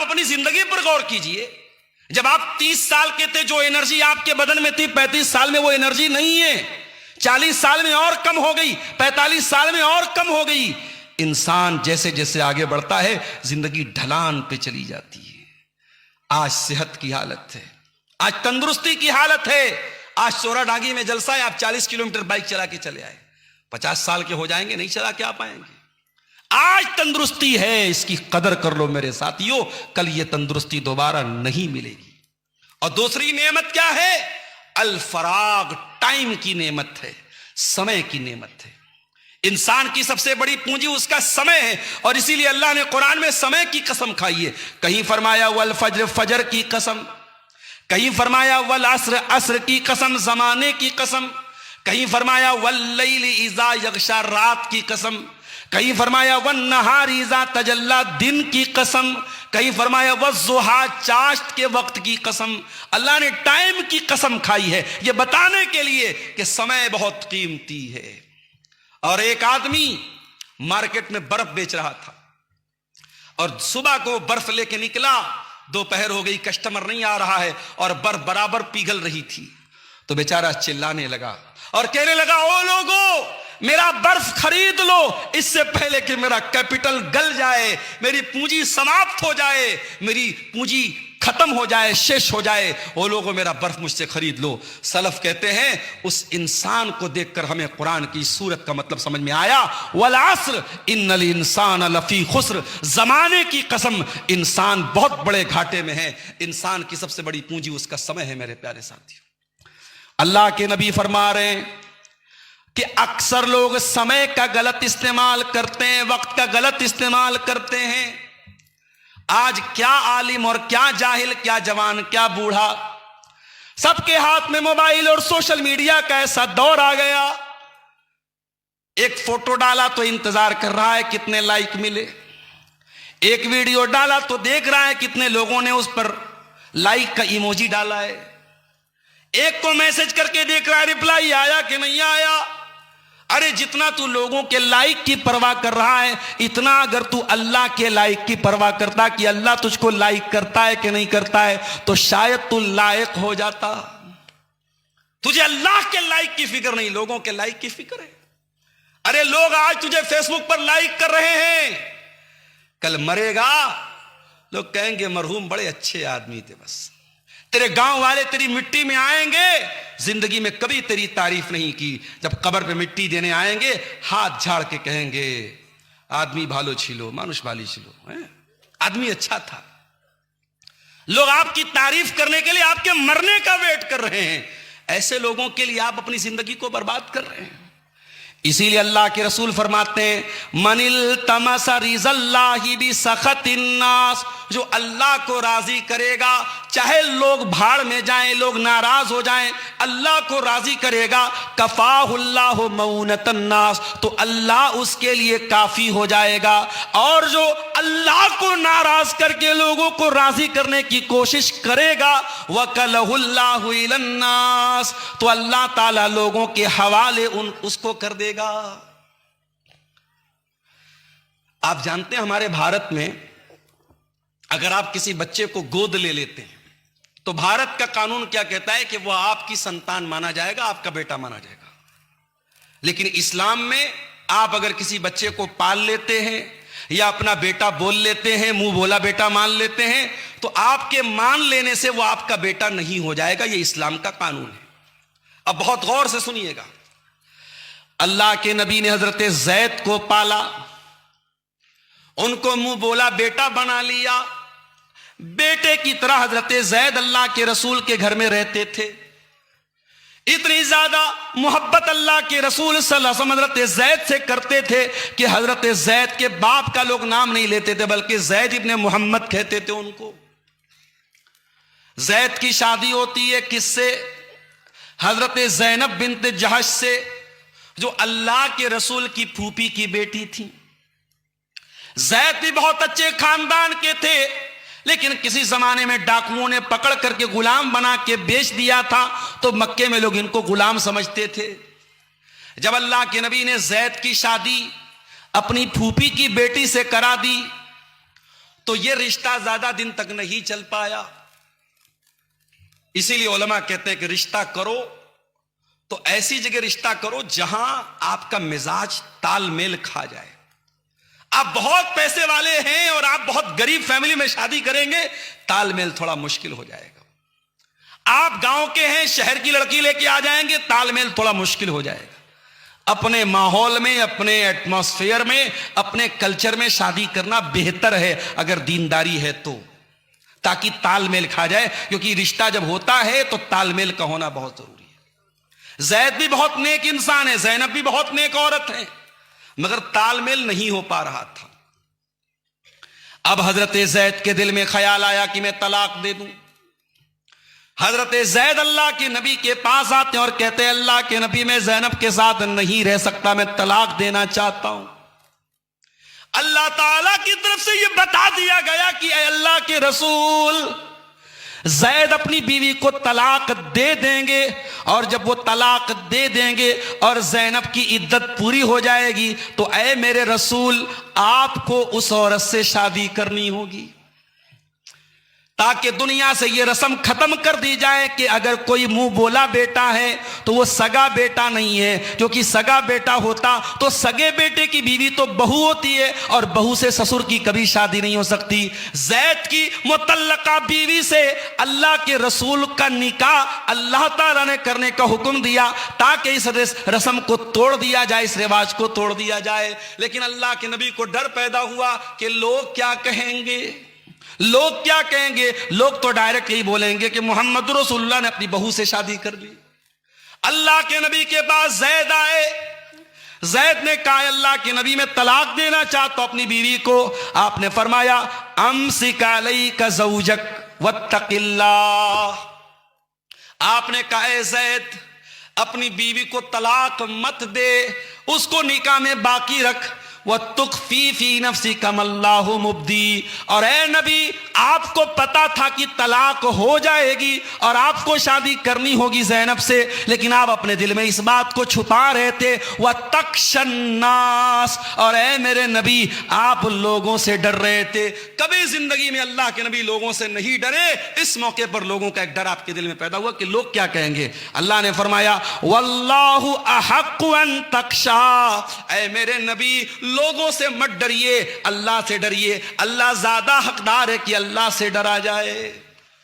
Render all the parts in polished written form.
अपनी जिंदगी पर गौर कीजिए। जब आप 30 साल के थे, जो एनर्जी आपके बदन में थी, 35 साल में वो एनर्जी नहीं है, 40 साल में और कम हो गई, 45 साल में और कम हो गई। इंसान जैसे जैसे आगे बढ़ता है, जिंदगी ढलान पे चली जाती है। आज सेहत की हालत है, आज तंदुरुस्ती की हालत है। आज चोराडांगी में जलसा है, आप 40 किलोमीटर बाइक चला के चले आए, 50 साल के हो जाएंगे, नहीं चला के आ पाएंगे। आज तंदुरुस्ती है, इसकी कदर कर लो मेरे साथियों, कल ये तंदुरुस्ती दोबारा नहीं मिलेगी। और दूसरी नेमत क्या है? अल फराग, टाइम की नेमत है, समय की नेमत है। इंसान की सबसे बड़ी पूंजी उसका समय है, और इसीलिए अल्लाह ने कुरान में समय की कसम खाई है। कहीं फरमाया वल फज्र, फजर की कसम, कहीं फरमाया वल अस्र, अस्र की कसम, जमाने की कसम, कहीं फरमाया वल लैली इज़ा यग़शा, रात की कसम, कहीं फरमाया वन नहारी इज़ा तजल्ला, दिन की कसम, कहीं फरमाया वज़्ज़ुहा, चाश्त के वक्त की कसम। अल्लाह ने टाइम की कसम खाई है, यह बताने के लिए कि समय बहुत कीमती है। और एक आदमी मार्केट में बर्फ बेच रहा था, और सुबह को बर्फ लेके निकला, दोपहर हो गई, कस्टमर नहीं आ रहा है, और बर्फ बराबर पिघल रही थी। तो बेचारा चिल्लाने लगा और कहने लगा, ओ लोगों, मेरा बर्फ खरीद लो, इससे पहले कि मेरा कैपिटल गल जाए, मेरी पूंजी समाप्त हो जाए, मेरी पूंजी खत्म हो जाए, शेष हो जाए, वो लोगों मेरा बर्फ मुझसे खरीद लो। सलफ कहते हैं, उस इंसान को देखकर हमें कुरान की सूरत का मतलब समझ में आया। वल अस्र इन्नल इंसान लफी खुस्र, जमाने की कसम, इंसान बहुत बड़े घाटे में है। इंसान की सबसे बड़ी पूंजी उसका समय है। मेरे प्यारे साथियों, अल्लाह के नबी फरमा रहे हैं कि अक्सर लोग समय का गलत इस्तेमाल करते हैं, वक्त का गलत इस्तेमाल करते हैं। आज क्या आलिम और क्या जाहिल, क्या जवान, क्या बूढ़ा, सबके हाथ में मोबाइल और सोशल मीडिया का ऐसा दौर आ गया। एक फोटो डाला तो इंतजार कर रहा है कितने लाइक मिले, एक वीडियो डाला तो देख रहा है कितने लोगों ने उस पर लाइक का इमोजी डाला है, एक को मैसेज करके देख रहा है रिप्लाई आया कि नहीं आया। अरे जितना तू लोगों के लाइक की परवाह कर रहा है, इतना अगर तू अल्लाह के लाइक की परवाह करता कि अल्लाह तुझको लाइक करता है कि नहीं करता है, तो शायद तू लायक हो जाता। तुझे अल्लाह के लाइक की फिक्र नहीं, लोगों के लाइक की फिक्र है। अरे लोग आज तुझे फेसबुक पर लाइक कर रहे हैं, कल मरेगा लोग कहेंगे मरहूम बड़े अच्छे आदमी थे। बस तेरे गांव वाले तेरी मिट्टी में आएंगे, जिंदगी में कभी तेरी तारीफ नहीं की। जब कब्र पे मिट्टी देने आएंगे, हाथ झाड़ के कहेंगे आदमी भालो छिलो, मानुष भाली छिलो, आदमी अच्छा था। लोग आपकी तारीफ करने के लिए आपके मरने का वेट कर रहे हैं। ऐसे लोगों के लिए आप अपनी जिंदगी को बर्बाद कर रहे हैं। इसीलिए अल्लाह के रसूल फरमाते हैं, मनिल तमसा रिज़ल्लाहि बि सखतिन नास, जो अल्लाह को राजी करेगा, चाहे लोग भाड़ में जाएं, लोग नाराज हो जाएं, अल्लाह को राजी करेगा, कफाहुल्लाहु मऊनतन नास, तो अल्लाह उसके लिए काफी हो जाएगा। और जो अल्लाह को नाराज करके लोगों को राजी करने की कोशिश करेगा, वकलहुल्लाहु इलन नास, तो अल्लाह ताला लोगों के हवाले उसको कर देगा। आप जानते हैं हमारे भारत में अगर आप किसी बच्चे को गोद ले लेते हैं तो भारत का कानून क्या कहता है कि वह आपकी संतान माना जाएगा, आपका बेटा माना जाएगा। लेकिन इस्लाम में आप अगर किसी बच्चे को पाल लेते हैं या अपना बेटा बोल लेते हैं, मुंह बोला बेटा मान लेते हैं, तो आपके मान लेने से वो आपका बेटा नहीं हो जाएगा। ये इस्लाम का कानून है। अब बहुत गौर से सुनिएगा। अल्लाह के नबी ने हजरत जैद को पाला, उनको मुंह बोला बेटा बना लिया, बेटे की तरह हजरत जैद अल्लाह के रसूल के घर में रहते थे। इतनी ज्यादा मोहब्बत अल्लाह के रसूल सल्लल्लाहु अलैहि वसल्लम हजरत जैद से करते थे कि हजरत जैद के बाप का लोग नाम नहीं लेते थे, बल्कि जैद इब्ने मोहम्मद कहते थे उनको। जैद की शादी होती है किससे? हजरत ज़ैनब बिन्त जहश से, जो अल्लाह के रसूल की फूफी की बेटी थी। जैद भी बहुत अच्छे खानदान के थे, लेकिन किसी जमाने में डाकुओं ने पकड़ करके गुलाम बना के बेच दिया था, तो मक्के में लोग इनको गुलाम समझते थे। जब अल्लाह के नबी ने जैद की शादी अपनी फूफी की बेटी से करा दी, तो यह रिश्ता ज्यादा दिन तक नहीं चल पाया। इसीलिए उलमा कहते हैं कि रिश्ता करो तो ऐसी जगह रिश्ता करो जहां आपका मिजाज तालमेल खा जाए। आप बहुत पैसे वाले हैं और आप बहुत गरीब फैमिली में शादी करेंगे, तालमेल थोड़ा मुश्किल हो जाएगा। आप गांव के हैं, शहर की लड़की लेके आ जाएंगे, तालमेल थोड़ा मुश्किल हो जाएगा। अपने माहौल में, अपने एटमॉस्फेयर में, अपने कल्चर में शादी करना बेहतर है अगर दीनदारी है तो, ताकि तालमेल खा जाए। क्योंकि रिश्ता जब होता है तो तालमेल का होना बहुत जरूरी है। जैद भी बहुत नेक इंसान है, ज़ैनब भी बहुत नेक औरत है, मगर तालमेल नहीं हो पा रहा था। अब हजरत जैद के दिल में ख्याल आया कि मैं तलाक दे दूं। हजरत जैद अल्लाह के नबी के पास आते हैं और कहते हैं, अल्लाह के नबी, मैं ज़ैनब के साथ नहीं रह सकता, मैं तलाक देना चाहता हूं। अल्लाह ताला की तरफ से यह बता दिया गया कि ऐ अल्लाह के रसूल, जैद अपनी बीवी को तलाक दे देंगे, और जब वो तलाक दे देंगे और ज़ैनब की इद्दत पूरी हो जाएगी तो ऐ मेरे रसूल, आपको उस औरत से शादी करनी होगी, ताकि दुनिया से ये रस्म खत्म कर दी जाए कि अगर कोई मुंह बोला बेटा है तो वो सगा बेटा नहीं है। क्योंकि सगा बेटा होता तो सगे बेटे की बीवी तो बहू होती है और बहू से ससुर की कभी शादी नहीं हो सकती। जैद की मुतल्लका बीवी से अल्लाह के रसूल का निकाह अल्लाह ताला ने करने का हुक्म दिया ताकि इस रस्म को तोड़ दिया जाए, इस रिवाज को तोड़ दिया जाए। लेकिन अल्लाह के नबी को डर पैदा हुआ कि लोग क्या कहेंगे, लोग क्या कहेंगे। लोग तो डायरेक्ट यही बोलेंगे कि मोहम्मद रसूलुल्लाह ने अपनी बहू से शादी कर ली। अल्लाह के नबी के पास जैद आए। जैद ने कहा, अल्लाह के नबी, मैं तलाक देना चाहता हूं अपनी बीवी को। आपने फरमाया, अमसिक अलैका ज़ौजक वत्तक़िल्लाह। आपने कहा, जैद, अपनी बीवी को तलाक मत दे, उसको निकाह में बाकी रख। वतुख्फी फी नफ्सी कमल्लाहु मुब्दी। और ए नबी, आपको पता था कि तलाक हो जाएगी और आपको शादी करनी होगी ज़ैनब से, लेकिन आप अपने दिल में इस बात को छुपा रहे थे। वतख्शन्नास। और ए मेरे नबी, आप लोगों से डर रहे थे। कभी जिंदगी में अल्लाह के नबी लोगों से नहीं डरे। इस मौके पर लोगों का एक डर आपके दिल में पैदा हुआ कि लोग क्या कहेंगे। अल्लाह ने फरमाया, वल्लाहु अहक्कु अन तख्शा। ए मेरे नबी, लोगों से मत डरिए, अल्लाह से डरिए। अल्लाह ज्यादा हकदार है कि अल्लाह से डरा जाए।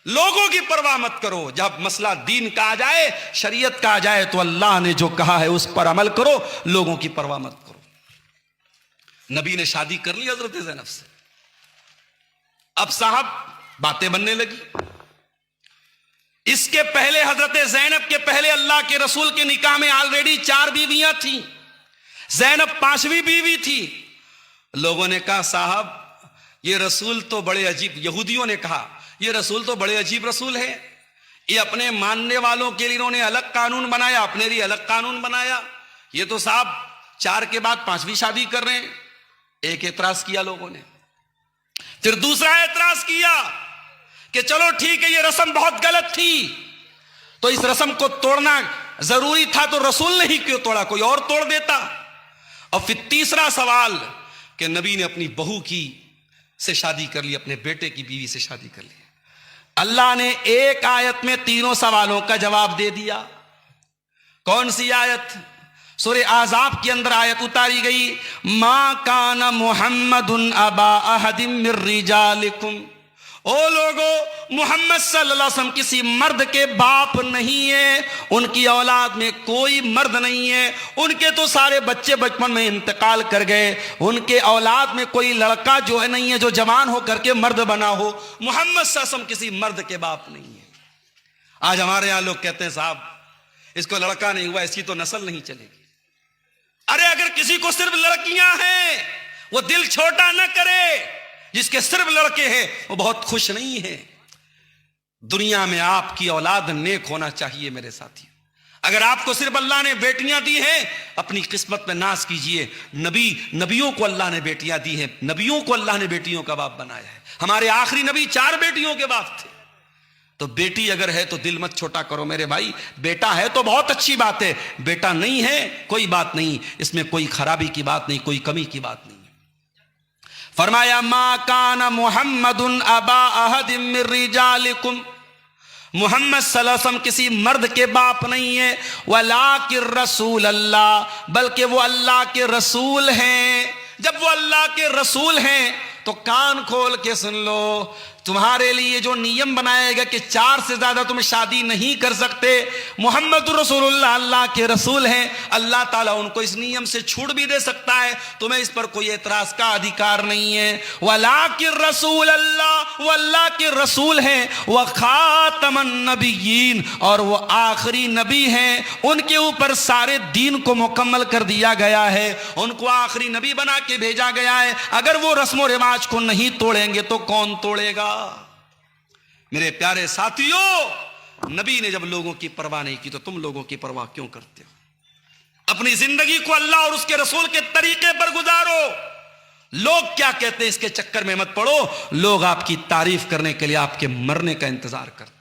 लोगों की परवाह मत करो। जब मसला दीन का आ जाए, शरीयत का आ जाए, तो अल्लाह ने जो कहा है उस पर अमल करो, लोगों की परवाह मत करो। नबी ने शादी कर ली हजरत ज़ैनब से। अब साहब बातें बनने लगी। इसके पहले, हजरत ज़ैनब के पहले, अल्लाह के रसूल के निकाह में ऑलरेडी 4 बीवियां थी। ज़ैनब 5वीं बीवी थी। लोगों ने कहा, साहब ये रसूल तो बड़े अजीब, यहूदियों ने कहा ये रसूल तो बड़े अजीब रसूल है। ये अपने मानने वालों के लिए इन्होंने अलग कानून बनाया, अपने लिए अलग कानून बनाया। ये तो साहब 4 के बाद 5वीं शादी कर रहे हैं। एक एतराज किया लोगों ने। फिर दूसरा एतराज किया कि चलो ठीक है, ये रस्म बहुत गलत थी, तो इस रस्म को तोड़ना जरूरी था, तो रसूल ने ही क्यों तोड़ा, कोई और तोड़ देता। और फिर तीसरा सवाल कि नबी ने अपनी बहू की से शादी कर ली, अपने बेटे की बीवी से शादी कर ली। अल्लाह ने एक आयत में तीनों सवालों का जवाब दे दिया। कौन सी आयत? सूरह आज़ाब के अंदर आयत उतारी गई, मा काना मुहम्मदुन अबा अहदिम मिर रिजालिकुम। ओ लोगो, मोहम्मद सल्लल्लाहु अलैहि वसल्लम किसी मर्द के बाप नहीं है, उनकी औलाद में कोई मर्द नहीं है। उनके तो सारे बच्चे बचपन में इंतकाल कर गए। उनके औलाद में कोई लड़का जो है नहीं है जो जवान हो करके मर्द बना हो। मोहम्मद सल्लल्लाहु अलैहि वसल्लम किसी मर्द के बाप नहीं है। आज हमारे यहाँ लोग कहते हैं, साहब इसको लड़का नहीं हुआ, इसकी तो नस्ल नहीं चलेगी। अरे अगर किसी को सिर्फ लड़कियां हैं, वो दिल छोटा न करे। जिसके सिर्फ लड़के हैं वो बहुत खुश नहीं है। दुनिया में आपकी औलाद नेक होना चाहिए मेरे साथी। अगर आपको सिर्फ अल्लाह ने बेटियां दी हैं, अपनी किस्मत में नाज कीजिए। नबियों को अल्लाह ने बेटियां दी हैं, नबियों को अल्लाह ने बेटियों का बाप बनाया है। हमारे आखिरी नबी 4 बेटियों के बाप थे। तो बेटी अगर है तो दिल मत छोटा करो मेरे भाई। बेटा है तो बहुत अच्छी बात है, बेटा नहीं है कोई बात नहीं, इसमें कोई खराबी की बात नहीं, कोई कमी की बात नहीं। फरमाया मा काना मुहम्मदुन अबा अहदिम मिर रिजालिकुम, मुहम्मद सल्लल्लाहु अलैहि वसल्लम किसी मर्द के बाप नहीं है, वलाकिर रसूल अल्लाह, बल्कि वो अल्लाह के रसूल हैं। जब वो अल्लाह के रसूल हैं तो कान खोल के सुन लो, तुम्हारे लिए जो नियम बनाएगा कि 4 से ज्यादा तुम शादी नहीं कर सकते, मोहम्मद रसूलुल्लाह अल्लाह के रसूल हैं, अल्लाह ताला उनको इस नियम से छूट भी दे सकता है, तुम्हें इस पर कोई एतराज का अधिकार नहीं है। वलाकिर रसूल अल्लाह, वो अल्लाह के रसूल हैं, व खातमन नबिय्यीन, और वो आखिरी नबी हैं, उनके ऊपर सारे दीन को मुकम्मल कर दिया गया है, उनको आखिरी नबी बना के भेजा गया है। अगर वो रस्म रिवाज को नहीं तोड़ेंगे तो कौन तोड़ेगा? मेरे प्यारे साथियों, नबी ने जब लोगों की परवाह नहीं की तो तुम लोगों की परवाह क्यों करते हो? अपनी जिंदगी को अल्लाह और उसके रसूल के तरीके पर गुजारो। लोग क्या कहते हैं इसके चक्कर में मत पड़ो। लोग आपकी तारीफ करने के लिए आपके मरने का इंतजार करते हैं।